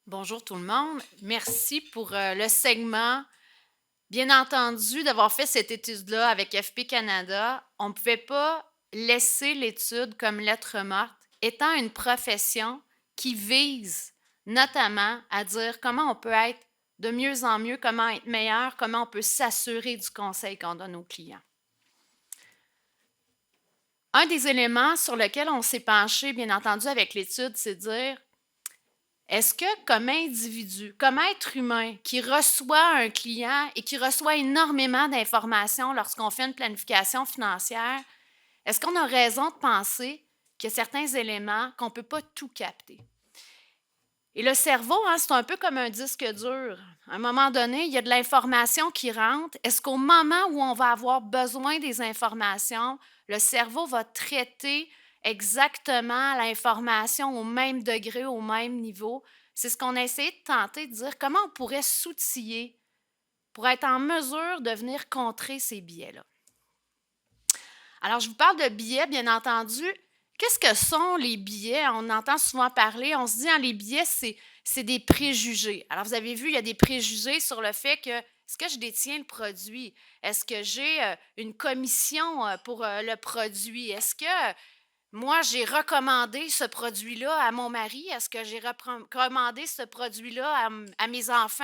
Bonjour tout le monde. Merci pour le segment. Bien entendu, d'avoir fait cette étude-là avec FP Canada, on ne pouvait pas laisser l'étude comme lettre morte, étant une profession qui vise notamment à dire comment on peut être de mieux en mieux, comment être meilleur, comment on peut s'assurer du conseil qu'on donne aux clients. Un des éléments sur lequel on s'est penché, bien entendu, avec l'étude, c'est de dire est-ce que, comme individu, comme être humain qui reçoit un client et qui reçoit énormément d'informations lorsqu'on fait une planification financière, est-ce qu'on a raison de penser qu'il y a certains éléments qu'on ne peut pas tout capter? Et le cerveau, c'est un peu comme un disque dur. À un moment donné, il y a de l'information qui rentre. Est-ce qu'au moment où on va avoir besoin des informations, le cerveau va traiter exactement l'information au même degré, au même niveau? C'est ce qu'on a essayé de tenter de dire, comment on pourrait s'outiller pour être en mesure de venir contrer ces biais-là. Alors, je vous parle de biais, bien entendu. Qu'est-ce que sont les biais? On entend souvent parler, on se dit, les biais, c'est des préjugés. Alors, vous avez vu, il y a des préjugés sur le fait que, est-ce que je détiens le produit? Est-ce que j'ai une commission pour le produit? Est-ce que moi, j'ai recommandé ce produit-là à mon mari? Est-ce que j'ai recommandé ce produit-là à mes enfants?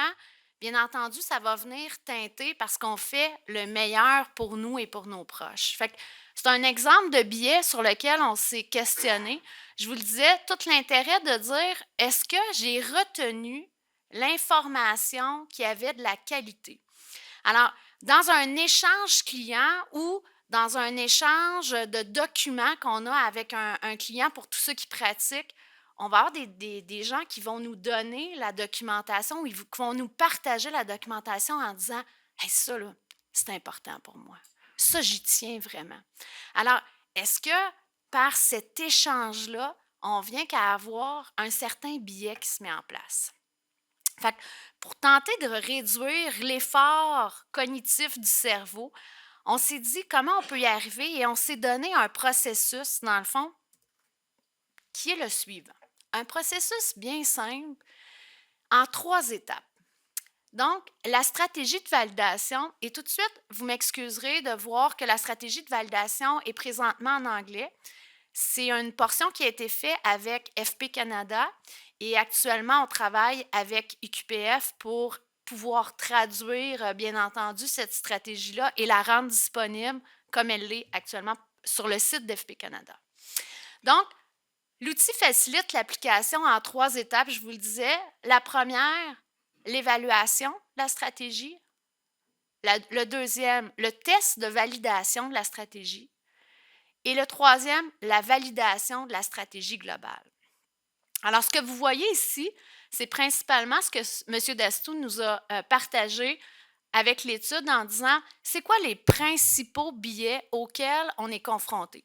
Bien entendu, ça va venir teinter parce qu'on fait le meilleur pour nous et pour nos proches. Fait que c'est un exemple de biais sur lequel on s'est questionné. Je vous le disais, tout l'intérêt de dire est-ce que j'ai retenu l'information qui avait de la qualité? Alors, dans un échange client ou dans un échange de documents qu'on a avec un client pour tous ceux qui pratiquent, on va avoir des gens qui vont nous donner la documentation ou qui vont nous partager la documentation en disant hey, ça, là, c'est important pour moi. Ça, j'y tiens vraiment. Alors, est-ce que par cet échange-là, on vient qu'à avoir un certain biais qui se met en place? Fait que pour tenter de réduire l'effort cognitif du cerveau, on s'est dit comment on peut y arriver et on s'est donné un processus, dans le fond, qui est le suivant. Un processus bien simple en 3 étapes. Donc, la stratégie de validation, et tout de suite, vous m'excuserez de voir que la stratégie de validation est présentement en anglais. C'est une portion qui a été faite avec FP Canada et actuellement, on travaille avec IQPF pour pouvoir traduire, bien entendu, cette stratégie-là et la rendre disponible comme elle l'est actuellement sur le site d'FP Canada. Donc, l'outil facilite l'application en 3 étapes, je vous le disais. La première, l'évaluation de la stratégie. Le deuxième, le test de validation de la stratégie. Et le troisième, la validation de la stratégie globale. Alors, ce que vous voyez ici, c'est principalement ce que M. Dastou nous a partagé avec l'étude en disant c'est quoi les principaux biais auxquels on est confronté.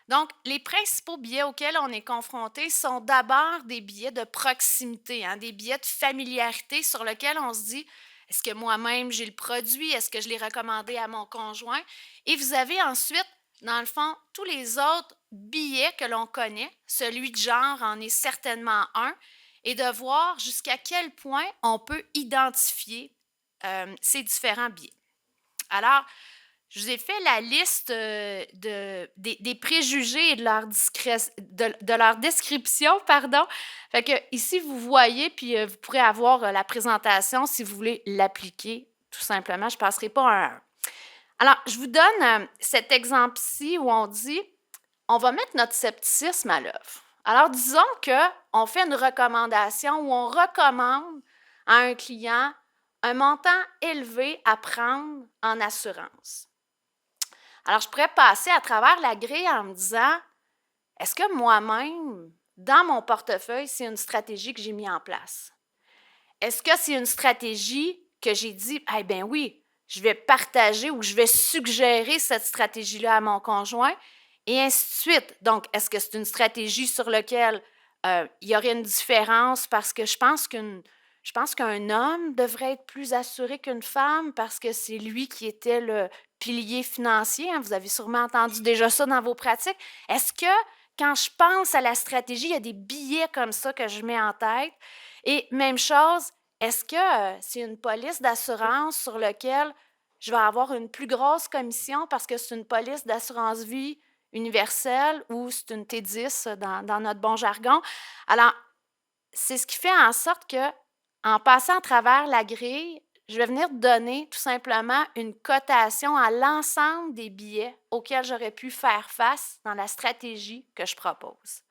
Donc, les principaux biais auxquels on est confronté sont d'abord des biais de proximité, des biais de familiarité sur lesquels on se dit est-ce que moi-même j'ai le produit, est-ce que je l'ai recommandé à mon conjoint? Et vous avez ensuite, dans le fond, tous les autres biais que l'on connaît, celui de genre en est certainement un, et de voir jusqu'à quel point on peut identifier ces différents biais. Alors, je vous ai fait la liste des préjugés et de leur description, pardon. Fait que ici, vous voyez, puis vous pourrez avoir la présentation si vous voulez l'appliquer, tout simplement. Je ne passerai pas un à un. Alors, je vous donne cet exemple-ci où on dit on va mettre notre scepticisme à l'œuvre. Alors, disons qu'on fait une recommandation où on recommande à un client un montant élevé à prendre en assurance. Alors, je pourrais passer à travers la grille en me disant, est-ce que moi-même, dans mon portefeuille, c'est une stratégie que j'ai mis en place? Est-ce que c'est une stratégie que j'ai dit, eh bien oui, je vais partager ou je vais suggérer cette stratégie-là à mon conjoint, et ainsi de suite. Donc, est-ce que c'est une stratégie sur laquelle il y aurait une différence parce que je pense qu'un homme devrait être plus assuré qu'une femme parce que c'est lui qui était le pilier financier. Vous avez sûrement entendu déjà ça dans vos pratiques. Est-ce que quand je pense à la stratégie, il y a des billets comme ça que je mets en tête. Et même chose, est-ce que c'est une police d'assurance sur laquelle je vais avoir une plus grosse commission parce que c'est une police d'assurance vie universelle ou c'est une T10 dans notre bon jargon? Alors, c'est ce qui fait en sorte que, en passant à travers la grille, je vais venir donner tout simplement une cotation à l'ensemble des billets auxquels j'aurais pu faire face dans la stratégie que je propose.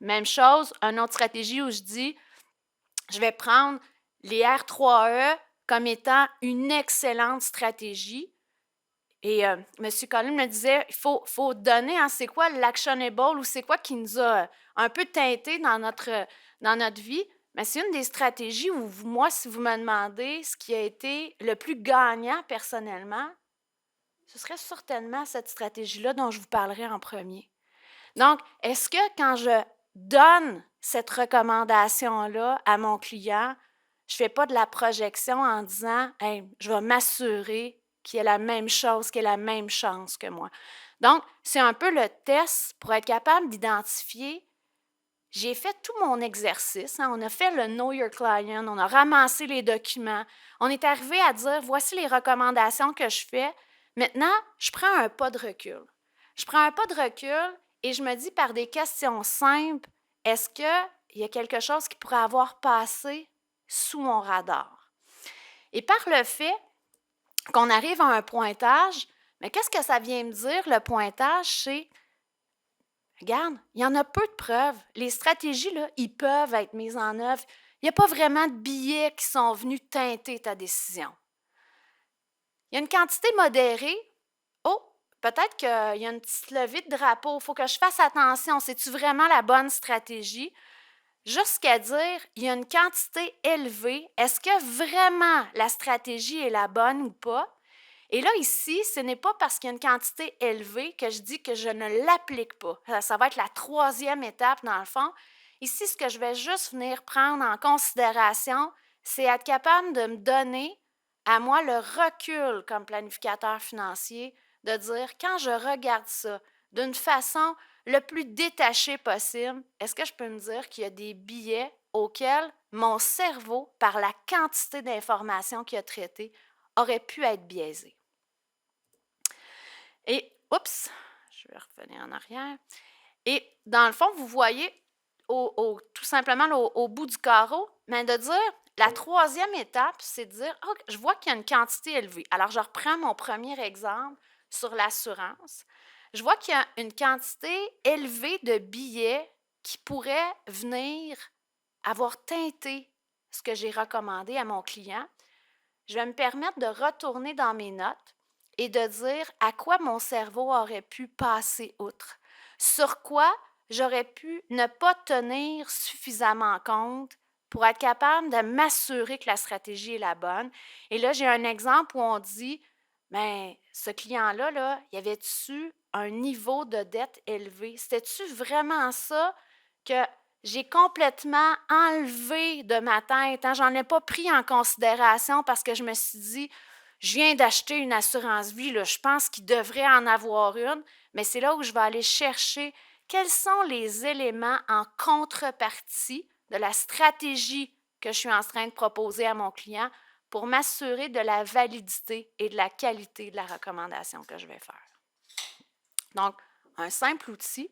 Même chose, une autre stratégie où je dis, je vais prendre les R3E comme étant une excellente stratégie. Et M. Collin me disait, il faut donner, hein, c'est quoi l'actionable ou c'est quoi qui nous a un peu teinté dans notre vie. Mais c'est une des stratégies où moi, si vous me demandez ce qui a été le plus gagnant personnellement, ce serait certainement cette stratégie-là dont je vous parlerai en premier. Donc, est-ce que quand je donne cette recommandation-là à mon client, je ne fais pas de la projection en disant hey, je vais m'assurer qu'il ait la même chose, qu'il ait la même chance que moi. Donc, c'est un peu le test pour être capable d'identifier. J'ai fait tout mon exercice. On a fait le Know Your Client, on a ramassé les documents. On est arrivé à dire voici les recommandations que je fais. Maintenant, je prends un pas de recul. Je prends un pas de recul et je me dis par des questions simples, est-ce qu'il y a quelque chose qui pourrait avoir passé sous mon radar? Et par le fait qu'on arrive à un pointage, mais qu'est-ce que ça vient me dire, le pointage? C'est, regarde, il y en a peu de preuves. Les stratégies, là, ils peuvent être mises en œuvre. Il n'y a pas vraiment de billets qui sont venus teinter ta décision. Il y a une quantité modérée. Oh, peut-être qu'il y a une petite levée de drapeau. Il faut que je fasse attention. C'est-tu vraiment la bonne stratégie? Jusqu'à dire, il y a une quantité élevée. Est-ce que vraiment la stratégie est la bonne ou pas? Et là, ici, ce n'est pas parce qu'il y a une quantité élevée que je dis que je ne l'applique pas. Ça va être la troisième étape, dans le fond. Ici, ce que je vais juste venir prendre en considération, c'est être capable de me donner à moi le recul comme planificateur financier, de dire, quand je regarde ça d'une façon le plus détachée possible, est-ce que je peux me dire qu'il y a des billets auxquels mon cerveau, par la quantité d'informations qu'il a traitées, aurait pu être biaisé? Et, oups, je vais revenir en arrière. Et dans le fond, vous voyez tout simplement au bout du carreau, mais de dire, la troisième étape, c'est de dire, oh, je vois qu'il y a une quantité élevée. Alors, je reprends mon premier exemple sur l'assurance. Je vois qu'il y a une quantité élevée de billets qui pourraient venir avoir teinté ce que j'ai recommandé à mon client. Je vais me permettre de retourner dans mes notes et de dire à quoi mon cerveau aurait pu passer outre, sur quoi j'aurais pu ne pas tenir suffisamment compte pour être capable de m'assurer que la stratégie est la bonne. Et là, j'ai un exemple où on dit, mais ce client-là, là, y avait-tu un niveau de dette élevé? C'était-tu vraiment ça que j'ai complètement enlevé de ma tête? J'en ai pas pris en considération parce que je me suis dit, je viens d'acheter une assurance vie, là, je pense qu'il devrait en avoir une, mais c'est là où je vais aller chercher quels sont les éléments en contrepartie de la stratégie que je suis en train de proposer à mon client pour m'assurer de la validité et de la qualité de la recommandation que je vais faire. Donc, un simple outil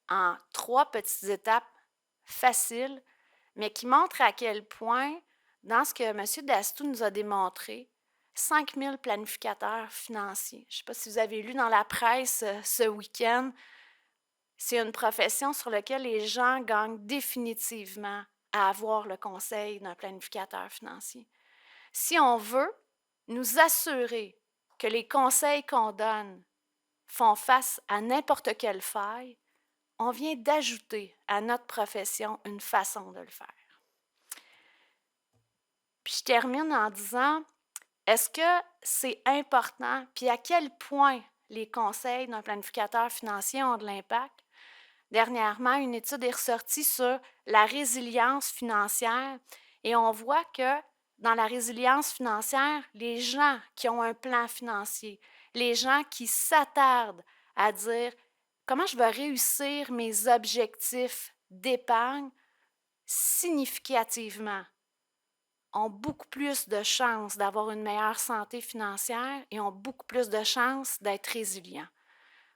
en 3 petites étapes faciles, mais qui montre à quel point, dans ce que M. Dastou nous a démontré, 5000 planificateurs financiers. Je ne sais pas si vous avez lu dans la presse ce week-end, c'est une profession sur laquelle les gens gagnent définitivement à avoir le conseil d'un planificateur financier. Si on veut nous assurer que les conseils qu'on donne font face à n'importe quelle faille, on vient d'ajouter à notre profession une façon de le faire. Puis je termine en disant, est-ce que c'est important, puis à quel point les conseils d'un planificateur financier ont de l'impact? Dernièrement, une étude est ressortie sur la résilience financière et on voit que dans la résilience financière, les gens qui ont un plan financier, les gens qui s'attardent à dire comment je vais réussir mes objectifs d'épargne significativement, ont beaucoup plus de chances d'avoir une meilleure santé financière et ont beaucoup plus de chances d'être résilients.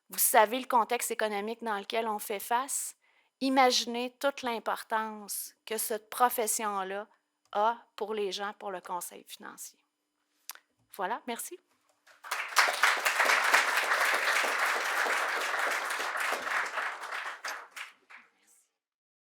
Vous savez le contexte économique dans lequel on fait face? Imaginez toute l'importance que cette profession-là a pour les gens, pour le conseil financier. Voilà, merci.